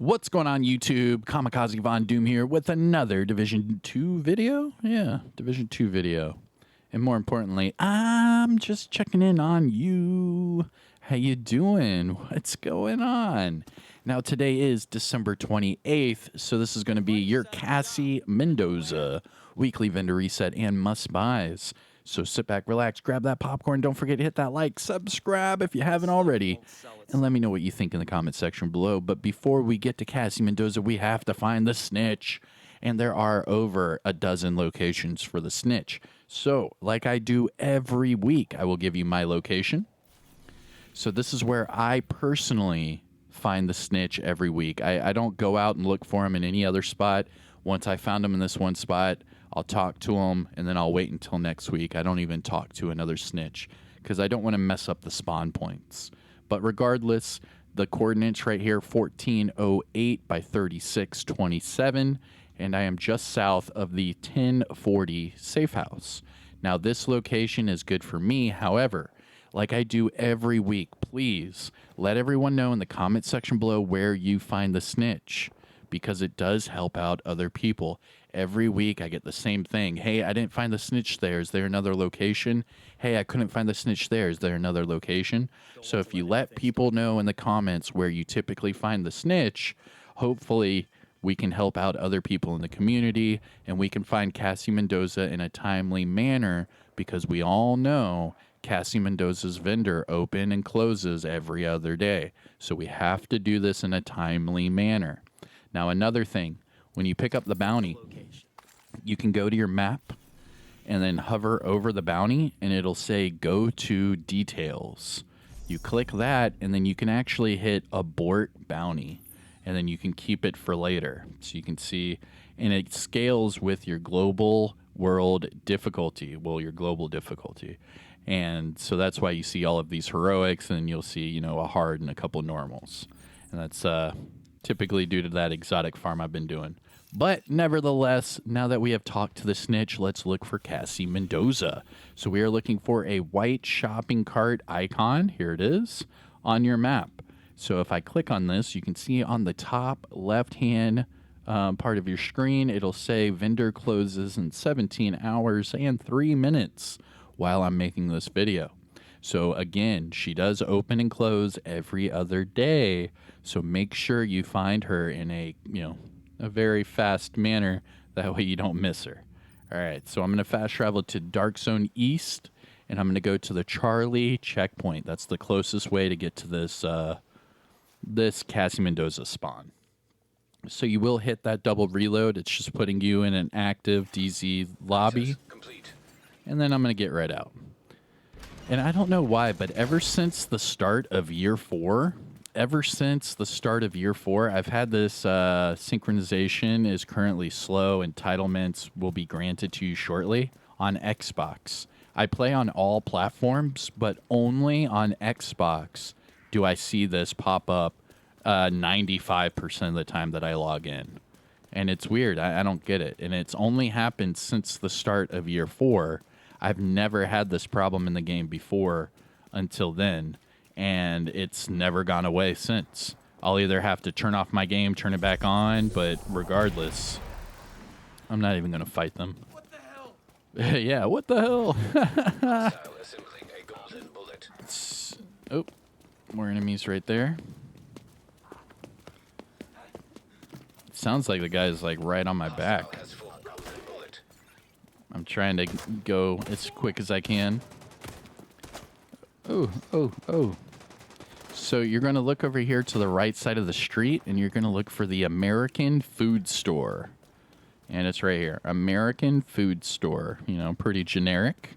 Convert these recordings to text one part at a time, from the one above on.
What's going on, YouTube? Kamikazevondoom here with another Division 2 video. Yeah, Division 2 video. And more importantly, I'm just checking in on you. How you doing? What's going on? Now, today is December 28th, so this is going to be your Cassie Mendoza weekly vendor reset and must-buys. So sit back, relax, grab that popcorn. Don't forget to hit that like, subscribe if you haven't already, and let me know what you think in the comment section below. But before we get to Cassie Mendoza, we have to find the snitch. And there are over a dozen locations for the snitch. So, like I do every week, I will give you my location. So this is where I personally find the snitch every week. I don't go out and look for him in any other spot. Once I found him in this one spot, I'll talk to him, and then I'll wait until next week. I don't even talk to another snitch because I don't want to mess up the spawn points. But regardless, the coordinates right here, 1408 by 3627, and I am just south of the 1040 safe house. Now, this location is good for me. However, like I do every week, please let everyone know in the comment section below where you find the snitch, because it does help out other people. Every week I get the same thing. Hey, I didn't find the snitch there. Is there another location? Hey, I couldn't find the snitch there. Is there another location? So if you let people know in the comments where you typically find the snitch, hopefully we can help out other people in the community and we can find Cassie Mendoza in a timely manner, because we all know Cassie Mendoza's vendor open and closes every other day. So we have to do this in a timely manner. Now, another thing, when you pick up the bounty, you can go to your map and then hover over the bounty, and it'll say go to details. You click that, and then you can actually hit abort bounty, and then you can keep it for later. So you can see, and it scales with your global world difficulty, well, your global difficulty. And so that's why you see all of these heroics, and you'll see, you know, a hard and a couple normals. And that's typically due to that exotic farm I've been doing. But nevertheless, now that we have talked to the snitch, let's look for Cassie Mendoza. So we are looking for a white shopping cart icon. Here it is on your map. So if I click on this, you can see on the top left-hand part of your screen, it'll say vendor closes in 17 hours and 3 minutes while I'm making this video. So again, she does open and close every other day. So make sure you find her in a, a very fast manner. That way you don't miss her. All right, so I'm going to fast travel to Dark Zone East, and I'm going to go to the Charlie checkpoint. That's the closest way to get to this this Cassie Mendoza spawn. So you will hit that double reload. It's just putting you in an active DZ lobby. And then I'm going to get right out. And I don't know why, but ever since the start of year 4, I've had this synchronization is currently slow. Entitlements will be granted to you shortly on Xbox. I play on all platforms, but only on Xbox do I see this pop up 95% of the time that I log in. And it's weird. I don't get it. And it's only happened since the start of year 4. I've never had this problem in the game before until then, and it's never gone away since. I'll either have to turn off my game, turn it back on, but regardless, I'm not even going to fight them. What the hell? Yeah, what the hell? Oh, more enemies right there. Sounds like the guy's like right on my back. I'm trying to go as quick as I can. Oh. So you're going to look over here to the right side of the street, and you're going to look for the American Food Store. And it's right here. American Food Store. You know, pretty generic.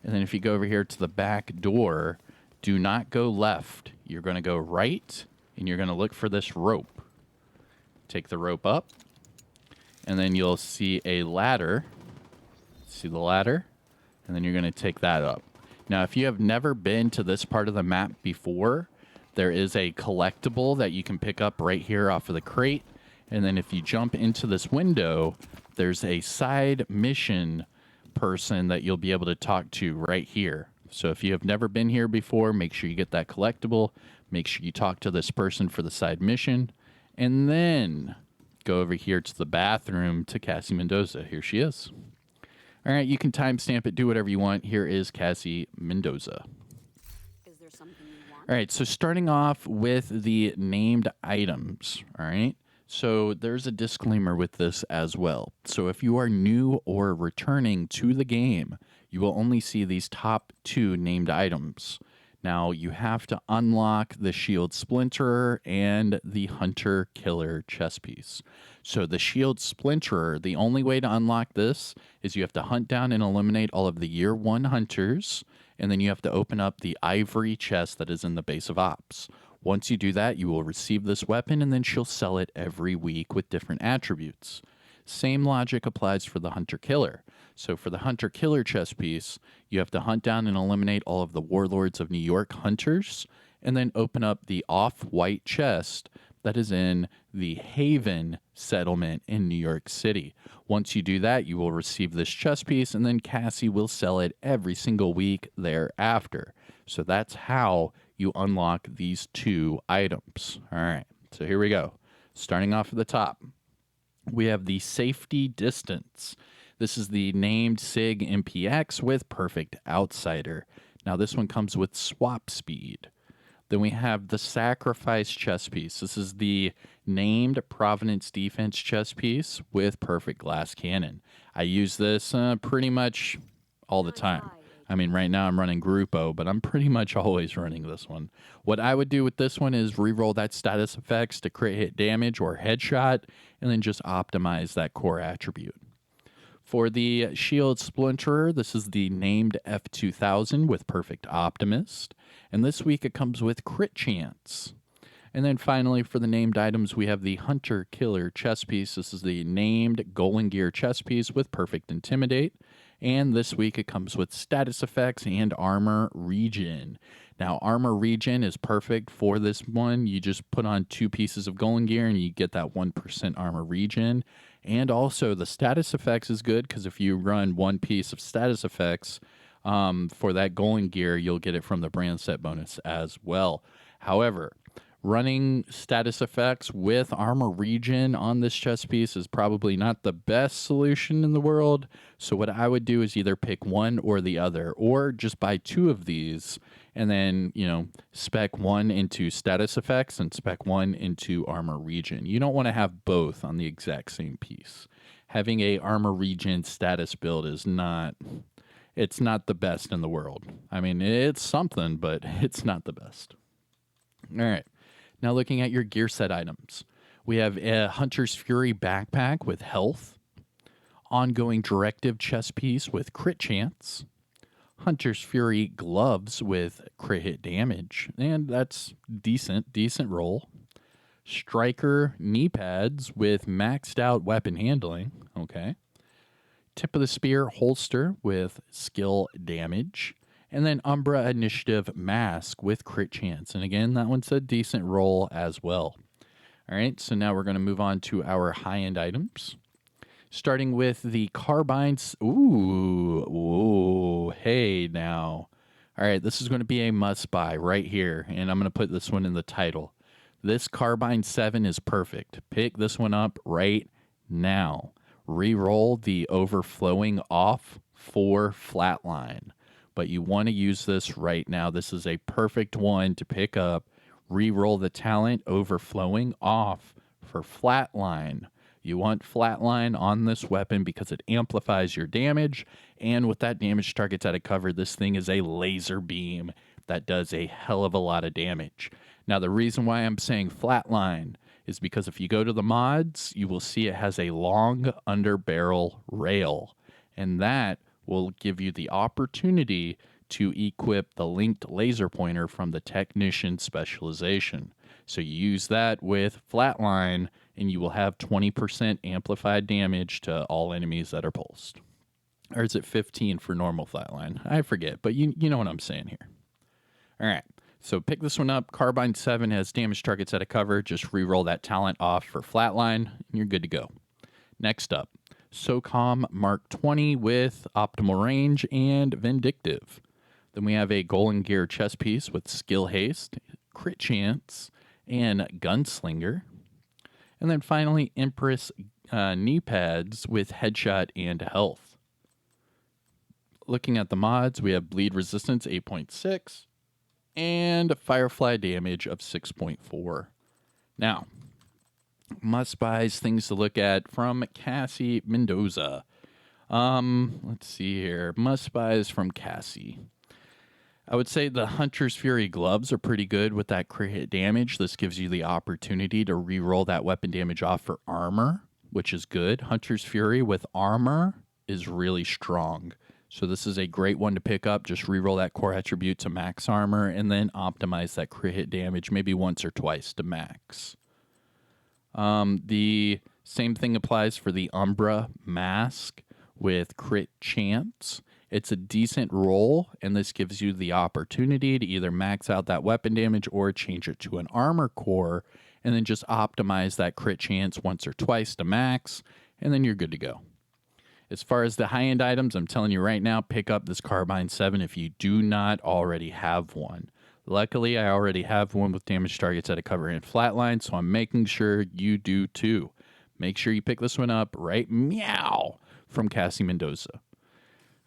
And then if you go over here to the back door, do not go left. You're going to go right, and you're going to look for this rope. Take the rope up, and then you'll see a ladder. See the ladder? And then you're going to take that up. Now, if you have never been to this part of the map before, there is a collectible that you can pick up right here off of the crate. And then if you jump into this window, there's a side mission person that you'll be able to talk to right here. So if you have never been here before, make sure you get that collectible. Make sure you talk to this person for the side mission. And then go over here to the bathroom to Cassie Mendoza. Here she is. All right, you can timestamp it, do whatever you want. Here is Cassie Mendoza. Is there something you want? All right, so starting off with the named items, all right? So there's a disclaimer with this as well. So if you are new or returning to the game, you will only see these top 2 named items. Now, you have to unlock the Shield Splinterer and the Hunter Killer chess piece. So the Shield Splinterer, the only way to unlock this is you have to hunt down and eliminate all of the Year 1 hunters, and then you have to open up the ivory chest that is in the base of ops. Once you do that, you will receive this weapon, and then she'll sell it every week with different attributes. Same logic applies for the Hunter Killer. So for the Hunter Killer chess piece, you have to hunt down and eliminate all of the Warlords of New York hunters, and then open up the off-white chest that is in the Haven settlement in New York City. Once you do that, you will receive this chess piece, and then Cassie will sell it every single week thereafter. So that's how you unlock these 2 items. All right, so here we go. Starting off at the top, we have the Safety Distance. This is the named SIG MPX with Perfect Outsider. Now this one comes with swap speed. Then we have the Sacrifice chess piece. This is the named Providence Defense chess piece with Perfect Glass Cannon. I use this pretty much all the time. I mean, right now I'm running Grupo, but I'm pretty much always running this one. What I would do with this one is reroll that status effects to crit hit damage or headshot, and then just optimize that core attribute. For the Shield Splinterer, this is the named F2000 with Perfect Optimist. And this week it comes with Crit Chance. And then finally, for the named items, we have the Hunter Killer chess piece. This is the named Golden Gear chess piece with Perfect Intimidate. And this week it comes with status effects and armor regen. Now, armor regen is perfect for this one. You just put on 2 pieces of Golden Gear and you get that 1% armor regen. And also the status effects is good because if you run 1 piece of status effects for that Golden Gear, you'll get it from the brand set bonus as well. However, running status effects with armor regen on this chess piece is probably not the best solution in the world. So what I would do is either pick one or the other, or just buy 2 of these and then, spec 1 into status effects and spec 1 into armor regen. You don't want to have both on the exact same piece. Having a armor regen status build is it's not the best in the world. I mean, it's something, but it's not the best. All right. Now looking at your gear set items, we have a Hunter's Fury backpack with health, ongoing directive chest piece with crit chance, Hunter's Fury gloves with crit hit damage, and that's decent roll. Striker knee pads with maxed out weapon handling, okay. Tip of the Spear holster with skill damage. And then Umbra Initiative mask with crit chance. And again, that one's a decent roll as well. All right, so now we're going to move on to our high-end items. Starting with the carbines. Ooh, hey now. All right, this is going to be a must-buy right here. And I'm going to put this one in the title. This Carbine 7 is perfect. Pick this one up right now. Reroll the overflowing off for flatline. But you want to use this right now. This is a perfect one to pick up. Reroll the talent overflowing off for flatline. You want flatline on this weapon because it amplifies your damage. And with that damage targets out of cover, this thing is a laser beam that does a hell of a lot of damage. Now, the reason why I'm saying flatline is because if you go to the mods, you will see it has a long underbarrel rail. And that will give you the opportunity to equip the linked laser pointer from the Technician specialization. So you use that with flatline, and you will have 20% amplified damage to all enemies that are pulsed. Or is it 15 for normal flatline? I forget, but you know what I'm saying here. All right, so pick this one up. Carbine 7 has damage targets out of cover. Just reroll that talent off for flatline, and you're good to go. Next up, SOCOM Mark 20 with optimal range and vindictive. Then we have a Golden Gear chest piece with skill haste, crit chance, and gunslinger. And then finally, Empress knee pads with headshot and health. Looking at the mods, we have bleed resistance 8.6 and firefly damage of 6.4. Now, must buys, things to look at from Cassie Mendoza. Let's see here. Must buys from Cassie. I would say the Hunter's Fury gloves are pretty good with that crit hit damage. This gives you the opportunity to reroll that weapon damage off for armor, which is good. Hunter's Fury with armor is really strong. So this is a great one to pick up. Just reroll that core attribute to max armor and then optimize that crit hit damage maybe once or twice to max. The same thing applies for the Umbra mask with crit chance. It's a decent roll, and this gives you the opportunity to either max out that weapon damage or change it to an armor core, and then just optimize that crit chance once or twice to max, and then you're good to go. As far as the high-end items, I'm telling you right now, pick up this Carbine 7 if you do not already have one. Luckily, I already have one with damage targets at a cover and flatline, so I'm making sure you do too. Make sure you pick this one up right meow from Cassie Mendoza.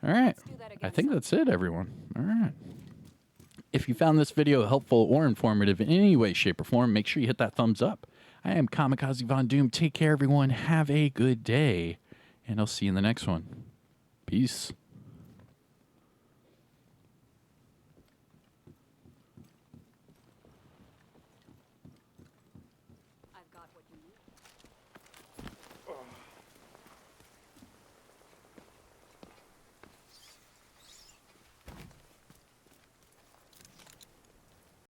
All right. I think that's it, everyone. All right. If you found this video helpful or informative in any way, shape, or form, make sure you hit that thumbs up. I am Kamikazevondoom. Take care, everyone. Have a good day, and I'll see you in the next one. Peace.